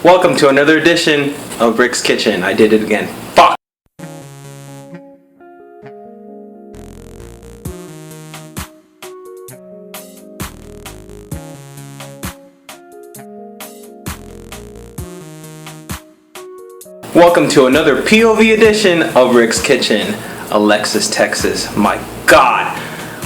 Welcome to another edition of Rick's Kitchen. I did it again. Fuck! Welcome to another POV edition of Rick's Kitchen, Alexis, Texas. My God!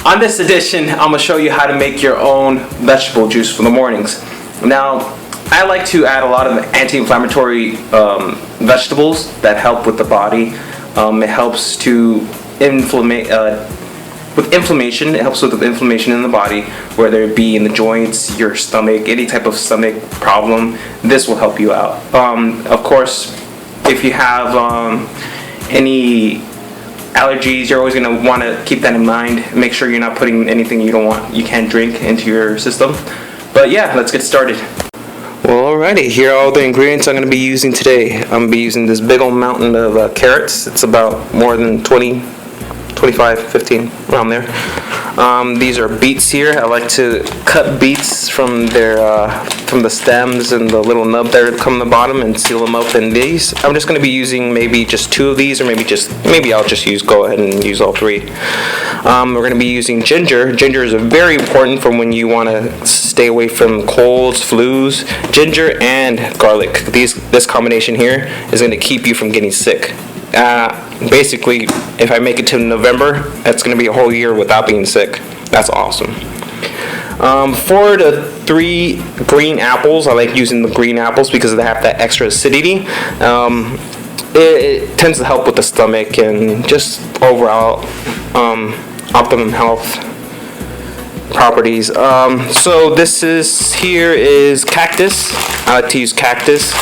On this edition, I'm going to show you how to make your own vegetable juice for the mornings. Now, I like to add a lot of anti-inflammatory vegetables that help with the body. It helps to with inflammation. It helps with the inflammation in the body, whether it be in the joints, your stomach, any type of stomach problem. This will help you out. Of course, if you have any allergies, you're always going to want to keep that in mind. Make sure you're not putting anything you can't drink into your system. But yeah, let's get started. Well, alrighty, here are all the ingredients I'm going to be using today. I'm going to be using this big old mountain of carrots. It's about more than 20, 25, 15, around there. These are beets here. I like to cut beets from the stems and the little nub that come on the bottom and seal them up in these. I'm just going to be using maybe just 2 of these, or maybe I'll just go ahead and use all 3. We're going to be using ginger. Ginger is very important for when you want to stay away from colds, flus. Ginger and garlic. This combination here is going to keep you from getting sick. Basically, if I make it to November, that's going to be a whole year without being sick. That's awesome. For the 3 green apples, I like using the green apples because they have that extra acidity. It tends to help with the stomach and just overall optimum health properties. So here is cactus. I like to use cactus.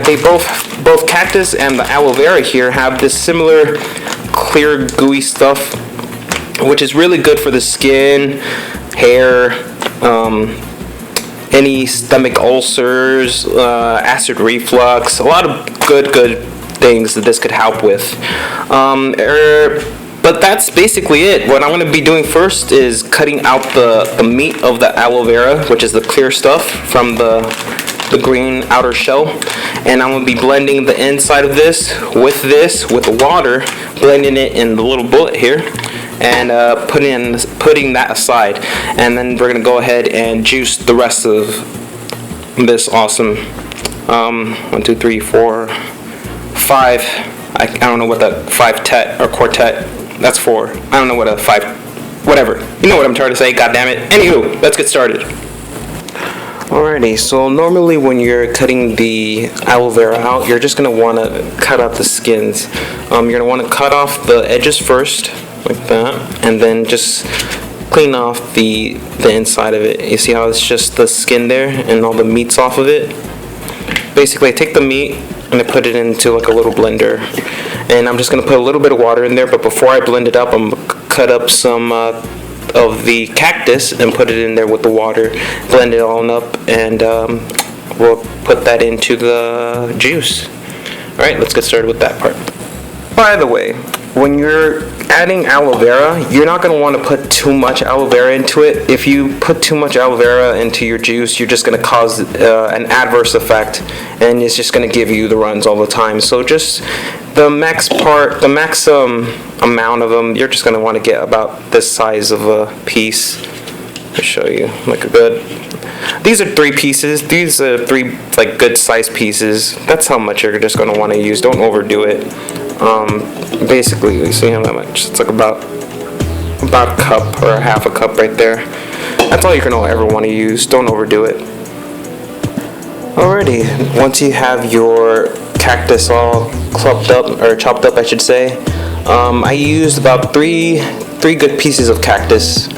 They both cactus and the aloe vera here have this similar clear gooey stuff, which is really good for the skin, hair, any stomach ulcers, acid reflux, a lot of good things that this could help with. But that's basically it. What I'm going to be doing first is cutting out the meat of the aloe vera, which is the clear stuff from the green outer shell, and I'm going to be blending the inside of this with the water, blending it in the little bullet here, and putting that aside. And then we're going to go ahead and juice the rest of this awesome 1, 2, 3, 4, 5. I don't know what the 5-tet or quartet. That's 4. I don't know what a 5. Whatever. You know what I'm trying to say. God damn it. Anywho, let's get started. Alrighty, so normally when you're cutting the aloe vera out, you're just going to want to cut out the skins. You're going to want to cut off the edges first, like that, and then just clean off the inside of it. You see how it's just the skin there and all the meat's off of it? Basically, I take the meat and I put it into like a little blender, and I'm just going to put a little bit of water in there, but before I blend it up, I'm going to cut up some of the cactus and put it in there with the water, blend it all up, and we'll put that into the juice. Alright, let's get started with that part. By the way, when you're adding aloe vera, you're not going to want to put too much aloe vera into it. If you put too much aloe vera into your juice, you're just going to cause an adverse effect, and it's just going to give you the runs all the time. So just the max amount of them, you're just going to want to get about this size of a piece. I'll show you like a good. These are 3 pieces. These are 3 like good size pieces. That's how much you're just going to want to use. Don't overdo it. Basically, you see how much? It's like about a cup or half a cup right there. That's all you're going to ever want to use. Don't overdo it. Alrighty, once you have your cactus all chopped up, I should say, I used about 3 good pieces of cactus,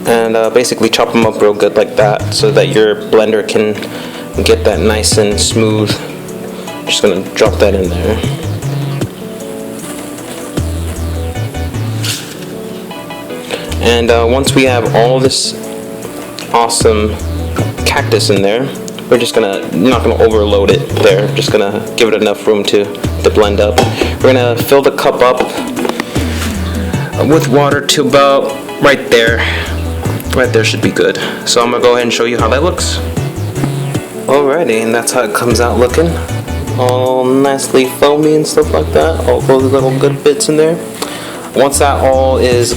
and basically chop them up real good like that, so that your blender can get that nice and smooth. Just gonna drop that in there. And once we have all this awesome cactus in there, we're just not gonna overload it there. Just gonna give it enough room to blend up. We're gonna fill the cup up with water to about right there. Right there should be good. So I'm gonna go ahead and show you how that looks. Alrighty, and that's how it comes out looking. All nicely foamy and stuff like that. All those little good bits in there. Once that all is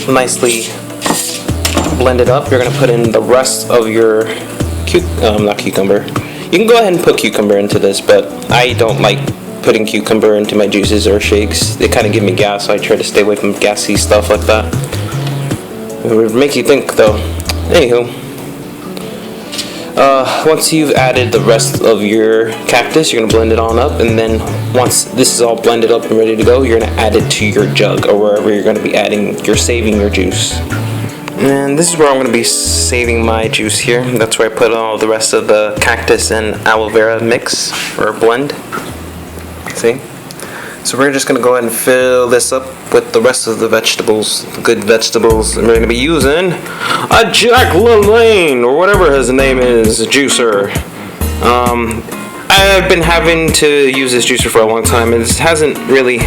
nicely blended up, you're gonna put in the rest of your not cucumber. You can go ahead and put cucumber into this, but I don't like putting cucumber into my juices or shakes. They kind of give me gas, so I try to stay away from gassy stuff like that. It would make you think, though. Anywho. Once you've added the rest of your cactus, you're going to blend it on up, and then once this is all blended up and ready to go, you're going to add it to your jug or wherever you're going to be saving your juice. And this is where I'm going to be saving my juice here. That's where I put all the rest of the cactus and aloe vera mix or blend. See? So we're just going to go ahead and fill this up with the rest of the vegetables, the good vegetables. And we're going to be using a Jack LaLanne, or whatever his name is, juicer. I've been having to use this juicer for a long time, and it hasn't really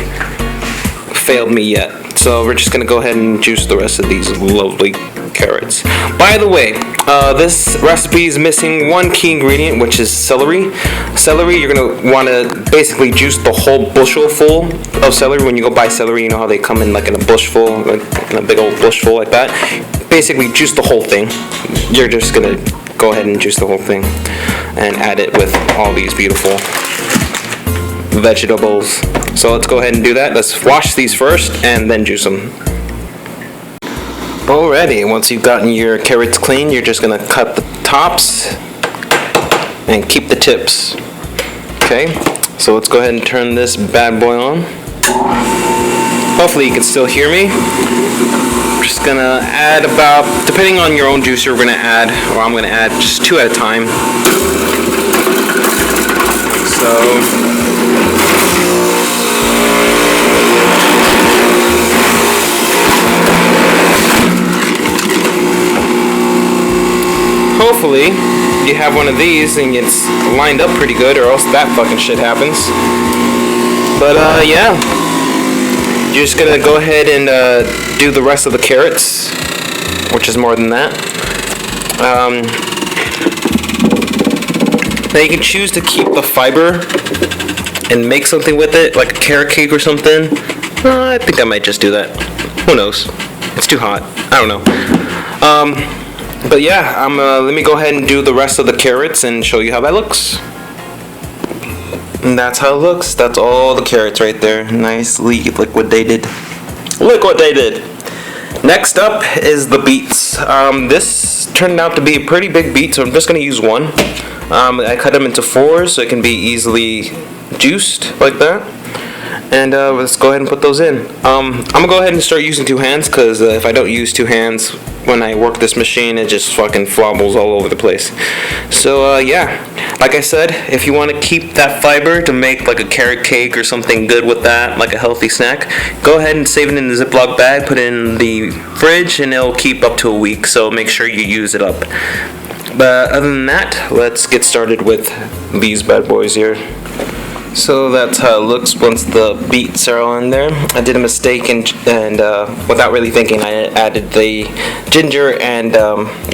failed me yet. So we're just going to go ahead and juice the rest of these lovely carrots. By the way, this recipe is missing one key ingredient, which is celery. Celery, you're going to want to basically juice the whole bushel full of celery. When you go buy celery, you know how they come in like in a bush full, like in a big old bush full like that. Basically, juice the whole thing. You're just going to go ahead and juice the whole thing and add it with all these beautiful vegetables. So let's go ahead and do that. Let's wash these first and then juice them. Alrighty, once you've gotten your carrots clean, you're just gonna cut the tops and keep the tips. Okay, so let's go ahead and turn this bad boy on. Hopefully you can still hear me. I'm just gonna add about, depending on your own juicer, we're gonna add, or I'm gonna add just 2 at a time. So hopefully you have one of these and it's lined up pretty good, or else that fucking shit happens. But yeah, you're just gonna go ahead and do the rest of the carrots, which is more than that. Now you can choose to keep the fiber and make something with it, like a carrot cake or something. I think I might just do that. Who knows? It's too hot. I don't know. But yeah, let me go ahead and do the rest of the carrots and show you how that looks. And that's how it looks. That's all the carrots right there. Nicely liquidated. Liquidated! Next up is the beets. This turned out to be a pretty big beet, so I'm just going to use one. I cut them into 4 so it can be easily juiced like that. And let's go ahead and put those in. I'm going to go ahead and start using 2 hands, because if I don't use 2 hands when I work this machine, it just fucking flobbles all over the place. So yeah, like I said, if you want to keep that fiber to make like a carrot cake or something good with that, like a healthy snack, go ahead and save it in the Ziploc bag, put it in the fridge, and it'll keep up to a week, so make sure you use it up. But other than that, let's get started with these bad boys here. So that's how it looks once the beets are all in there. I did a mistake and without really thinking, I added the ginger and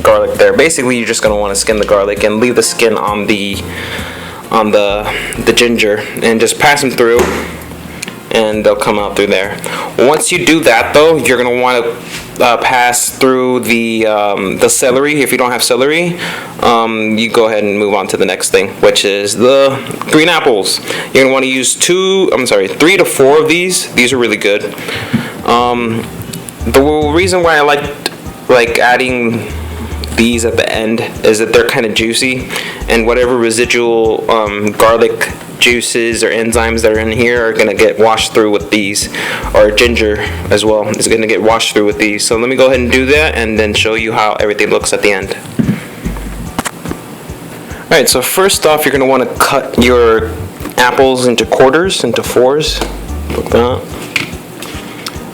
garlic there. Basically, you're just gonna want to skin the garlic and leave the skin on the ginger, and just pass them through, and they'll come out through there. Once you do that, though, you're gonna want to pass through the celery. If you don't have celery, you go ahead and move on to the next thing, which is the green apples. You're gonna want to use 3 to 4 of these. These are really good. The reason why I like adding these at the end is that they're kind of juicy, and whatever residual garlic juices or enzymes that are in here are going to get washed through with these, or ginger as well is going to get washed through with these. So let me go ahead and do that and then show you how everything looks at the end. Alright, so first off, you're going to want to cut your apples into quarters, into 4s, like that.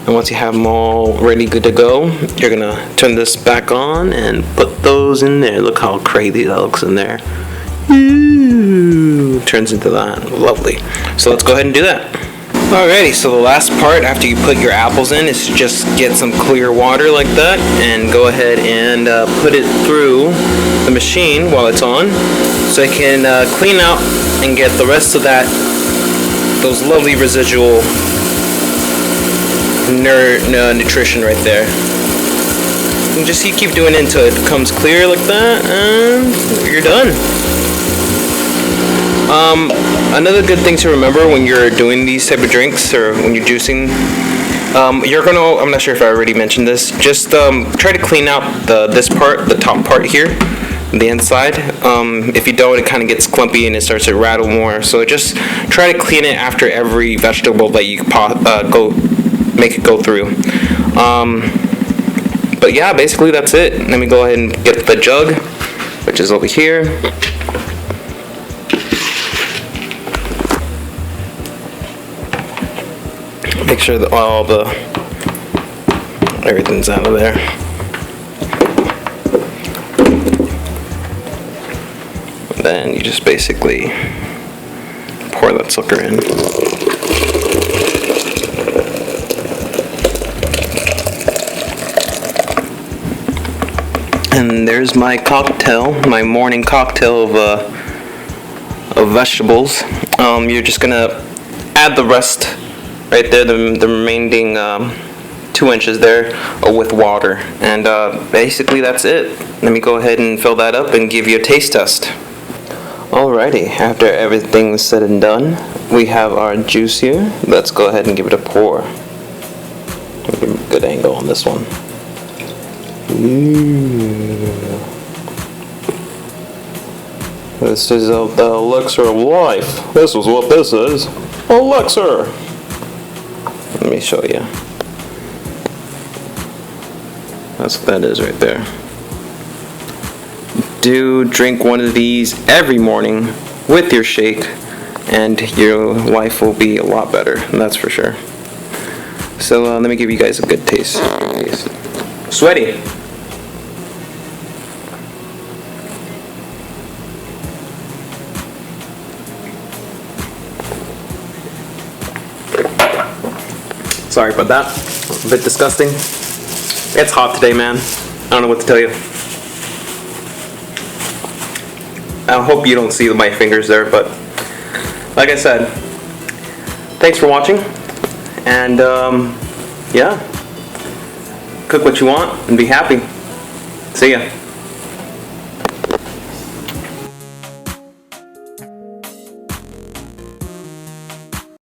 And once you have them all ready, good to go, you're going to turn this back on and put those in there. Look how crazy that looks in there. Ooh, turns into that. Lovely. So let's go ahead and do that. Alrighty, so the last part after you put your apples in is to just get some clear water like that and go ahead and put it through the machine while it's on so it can clean out and get the rest of those lovely residual nutrition right there. And just you keep doing it until it becomes clear like that and you're done. Another good thing to remember when you're doing these type of drinks or when you're juicing, I'm not sure if I already mentioned this, just try to clean out this part, the top part here, the inside. If you don't, it kind of gets clumpy and it starts to rattle more. So just try to clean it after every vegetable that you make it go through. But yeah, basically that's it. Let me go ahead and get the jug, which is over here. Make sure that everything's out of there. Then you just basically pour that sucker in. And there's my cocktail, my morning cocktail of vegetables. You're just gonna add the rest right there, the remaining 2 inches there with water, and basically that's it. Let me go ahead and fill that up and give you a taste test. Alrighty, after everything's said and done, we have our juice here. Let's go ahead and give it a pour. Give a good angle on this one. This is the elixir of life. This is what this is. Elixir! Let me show you. That's what that is right there. Do drink one of these every morning with your shake, and your life will be a lot better, that's for sure. So let me give you guys a good taste. Sweaty. Sorry about that. A bit disgusting. It's hot today, man. I don't know what to tell you. I hope you don't see my fingers there, but like I said, thanks for watching. And yeah, cook what you want and be happy. See ya.